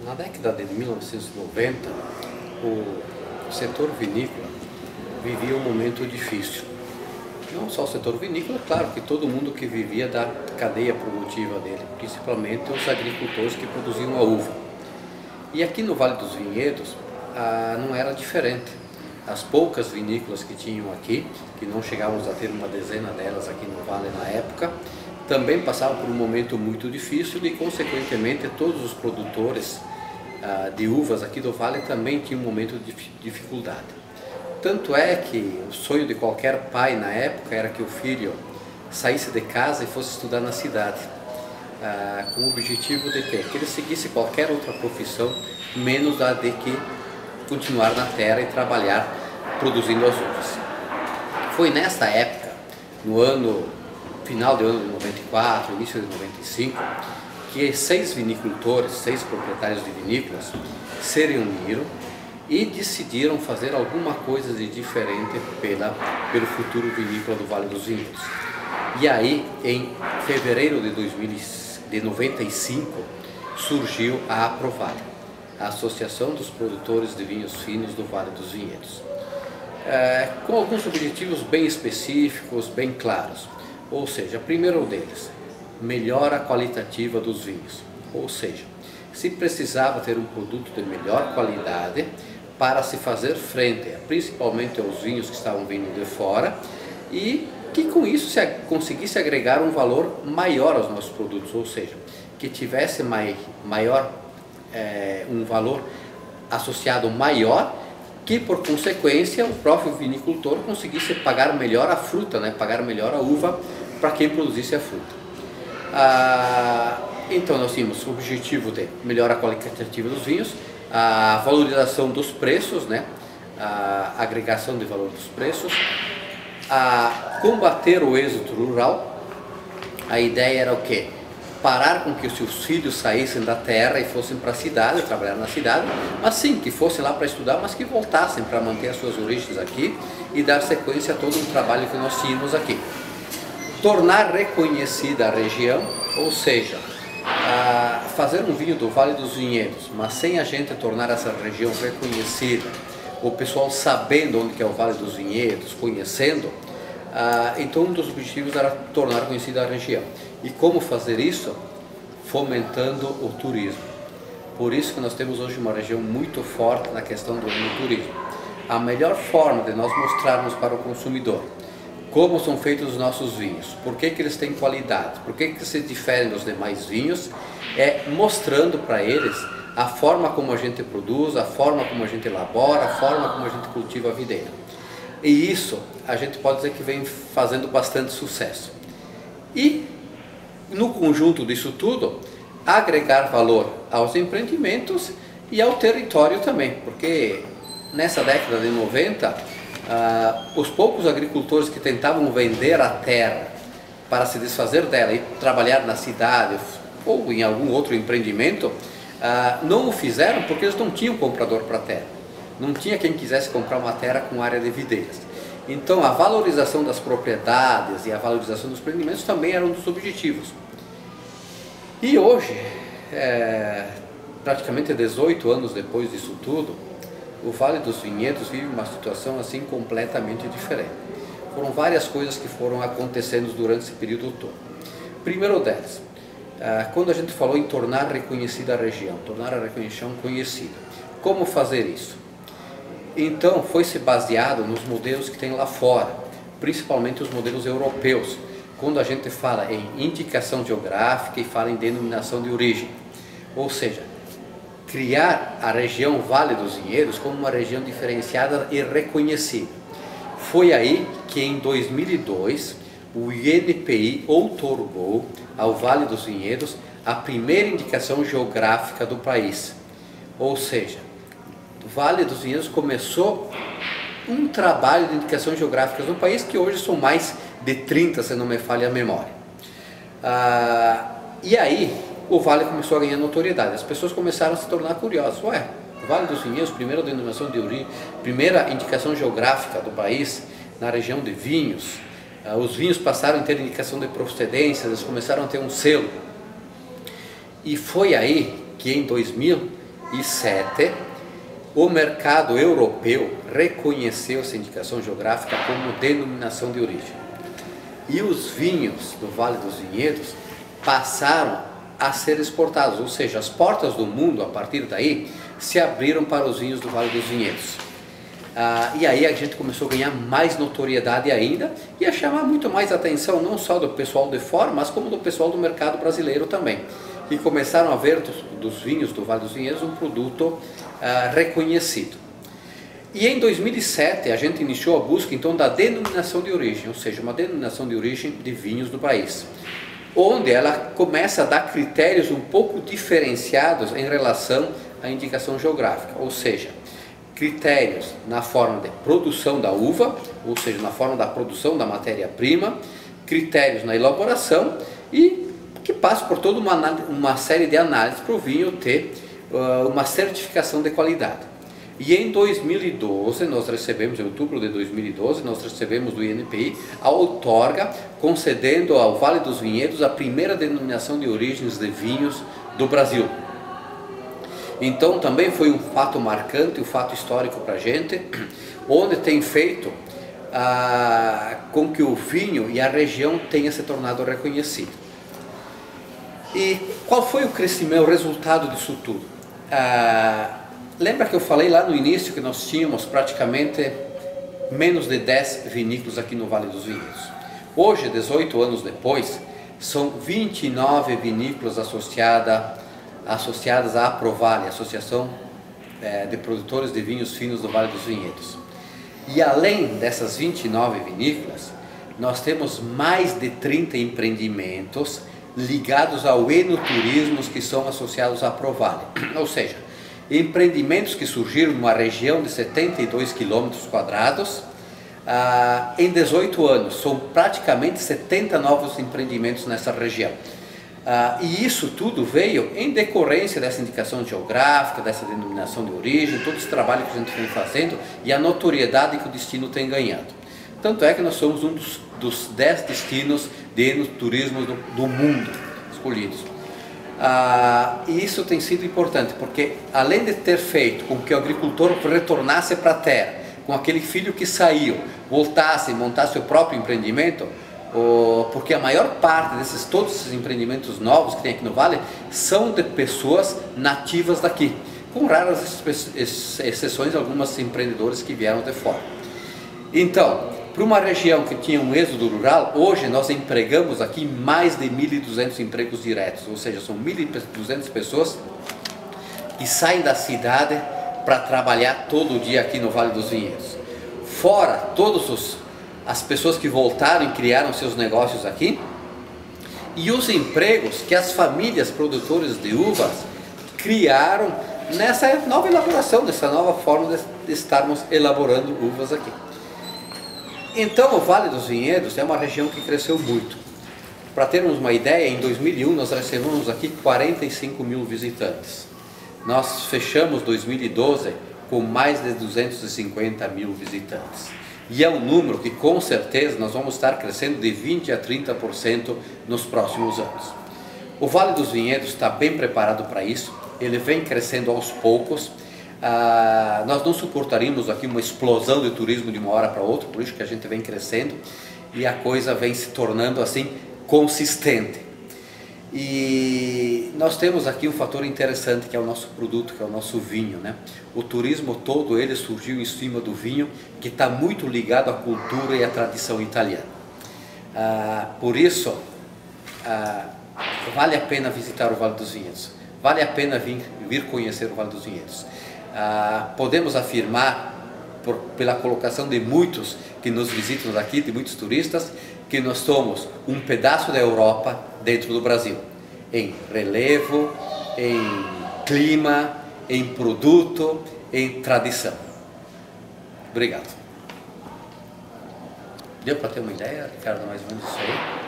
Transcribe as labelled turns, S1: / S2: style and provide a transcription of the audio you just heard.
S1: Na década de 1990, o setor vinícola vivia um momento difícil. Não só o setor vinícola, claro que todo mundo que vivia da cadeia produtiva dele, principalmente os agricultores que produziam a uva. E aqui no Vale dos Vinhedos não era diferente. As poucas vinícolas que tinham aqui, que não chegávamos a ter uma dezena delas aqui no Vale na época, também passavam por um momento muito difícil e, consequentemente, todos os produtores de uvas aqui do Vale também tinham um momento de dificuldade. Tanto é que o sonho de qualquer pai na época era que o filho saísse de casa e fosse estudar na cidade, com o objetivo de quê? Que ele seguisse qualquer outra profissão, menos a de que continuar na terra e trabalhar produzindo as uvas. Foi nesta época, no final do ano de 94, início de 95, que 6 vinicultores, 6 proprietários de vinícolas se reuniram e decidiram fazer alguma coisa de diferente pelo futuro vinícola do Vale dos Vinhedos. E aí, em fevereiro de 95, surgiu a Aprovale, a Associação dos Produtores de Vinhos Finos do Vale dos Vinhedos, com alguns objetivos bem específicos, bem claros. Ou seja, primeiro deles, melhora qualitativa dos vinhos. Ou seja, se precisava ter um produto de melhor qualidade para se fazer frente, principalmente aos vinhos que estavam vindo de fora, e que com isso se conseguisse agregar um valor maior aos nossos produtos, ou seja, que tivesse um valor associado maior, que por consequência o próprio vinicultor conseguisse pagar melhor a fruta, pagar melhor a uva para quem produzisse a fruta. Então nós tínhamos o objetivo de melhorar a qualitativa dos vinhos, a valorização dos preços, a agregação de valor dos preços, a combater o êxodo rural. A ideia era o quê? Parar com que os seus filhos saíssem da terra e fossem para a cidade, trabalhar na cidade, mas sim, que fossem lá para estudar, mas que voltassem para manter as suas origens aqui e dar sequência a todo o trabalho que nós tínhamos aqui. Tornar reconhecida a região, ou seja, fazer um vinho do Vale dos Vinhedos, mas sem a gente tornar essa região reconhecida, o pessoal sabendo onde que é o Vale dos Vinhedos, conhecendo, então um dos objetivos era tornar conhecida a região. E como fazer isso? Fomentando o turismo. Por isso que nós temos hoje uma região muito forte na questão do turismo. A melhor forma de nós mostrarmos para o consumidor como são feitos os nossos vinhos, por que eles têm qualidade, por que se diferem dos demais vinhos, é mostrando para eles a forma como a gente produz, a forma como a gente elabora, a forma como a gente cultiva a videira. E isso a gente pode dizer que vem fazendo bastante sucesso. E no conjunto disso tudo, agregar valor aos empreendimentos e ao território também, porque nessa década de 90, os poucos agricultores que tentavam vender a terra para se desfazer dela e trabalhar na cidade ou em algum outro empreendimento, não o fizeram porque eles não tinham comprador para a terra. Não tinha quem quisesse comprar uma terra com área de videiras. Então a valorização das propriedades e a valorização dos empreendimentos também era um dos objetivos. E hoje, praticamente 18 anos depois disso tudo, o Vale dos Vinhedos vive uma situação assim completamente diferente. Foram várias coisas que foram acontecendo durante esse período todo. Primeiro delas, quando a gente falou em tornar reconhecida a região, tornar a região conhecida, como fazer isso? Então foi se baseado nos modelos que tem lá fora, principalmente os modelos europeus, quando a gente fala em indicação geográfica e fala em denominação de origem, ou seja, criar a região Vale dos Vinhedos como uma região diferenciada e reconhecida. Foi aí que em 2002 o INPI outorgou ao Vale dos Vinhedos a primeira indicação geográfica do país. Ou seja, o Vale dos Vinhedos começou um trabalho de indicação geográfica no país, que hoje são mais de 30, se não me falha a memória. E aí o Vale começou a ganhar notoriedade, as pessoas começaram a se tornar curiosas. O Vale dos Vinhedos, primeira denominação de origem, primeira indicação geográfica do país na região de vinhos, os vinhos passaram a ter indicação de procedência, eles começaram a ter um selo. E foi aí que em 2007 o mercado europeu reconheceu essa indicação geográfica como denominação de origem. E os vinhos do Vale dos Vinhedos passaram a ser exportados, ou seja, as portas do mundo a partir daí se abriram para os vinhos do Vale dos Vinhedos. E aí a gente começou a ganhar mais notoriedade ainda e a chamar muito mais atenção, não só do pessoal de fora, mas como do pessoal do mercado brasileiro também, que começaram a ver dos vinhos do Vale dos Vinhedos um produto reconhecido. E em 2007 a gente iniciou a busca então da denominação de origem, ou seja, uma denominação de origem de vinhos do país, onde ela começa a dar critérios um pouco diferenciados em relação à indicação geográfica, ou seja, critérios na forma de produção da uva, ou seja, na forma da produção da matéria-prima, critérios na elaboração e que passa por toda uma série de análises para o vinho ter uma certificação de qualidade. E em 2012, nós recebemos, em outubro de 2012, nós recebemos do INPI a outorga concedendo ao Vale dos Vinhedos a primeira denominação de origens de vinhos do Brasil. Então também foi um fato marcante, um fato histórico para a gente, onde tem feito com que o vinho e a região tenha se tornado reconhecido. E qual foi o crescimento, o resultado disso tudo? Lembra que eu falei lá no início que nós tínhamos praticamente menos de 10 vinícolas aqui no Vale dos Vinhedos. Hoje, 18 anos depois, são 29 vinícolas associadas à Aprovale, Associação de Produtores de Vinhos Finos do Vale dos Vinhedos. E além dessas 29 vinícolas, nós temos mais de 30 empreendimentos ligados ao enoturismo que são associados à Aprovale, ou seja, empreendimentos que surgiram numa região de 72 km², em 18 anos, são praticamente 70 novos empreendimentos nessa região. E isso tudo veio em decorrência dessa indicação geográfica, dessa denominação de origem, todo esse trabalho que a gente vem fazendo e a notoriedade que o destino tem ganhado. Tanto é que nós somos um dos 10 destinos de enoturismo do mundo escolhidos. E isso tem sido importante, porque além de ter feito com que o agricultor retornasse para a terra, com aquele filho que saiu, voltasse e montasse o próprio empreendimento, porque a maior parte todos esses empreendimentos novos que tem aqui no Vale são de pessoas nativas daqui, com raras exceções, alguns empreendedores que vieram de fora. Então, para uma região que tinha um êxodo rural, hoje nós empregamos aqui mais de 1.200 empregos diretos, ou seja, são 1.200 pessoas que saem da cidade para trabalhar todo dia aqui no Vale dos Vinhedos. Fora todas as pessoas que voltaram e criaram seus negócios aqui, e os empregos que as famílias produtoras de uvas criaram nessa nova elaboração, nessa nova forma de estarmos elaborando uvas aqui. Então o Vale dos Vinhedos é uma região que cresceu muito. Para termos uma ideia, em 2001 nós recebemos aqui 45 mil visitantes. Nós fechamos 2012 com mais de 250 mil visitantes. E é um número que com certeza nós vamos estar crescendo de 20% a 30% nos próximos anos. O Vale dos Vinhedos está bem preparado para isso, ele vem crescendo aos poucos. Nós não suportaríamos aqui uma explosão de turismo de uma hora para outra, por isso que a gente vem crescendo e a coisa vem se tornando assim consistente. E nós temos aqui um fator interessante que é o nosso produto, que é o nosso vinho, né? O turismo todo ele surgiu em cima do vinho, que está muito ligado à cultura e à tradição italiana. Por isso, vale a pena visitar o Vale dos Vinhedos, vale a pena vir conhecer o Vale dos Vinhedos. Podemos afirmar, pela colocação de muitos que nos visitam aqui, de muitos turistas, que nós somos um pedaço da Europa dentro do Brasil, em relevo, em clima, em produto, em tradição. Obrigado. Deu para ter uma ideia, Ricardo, mais ou menos isso aí?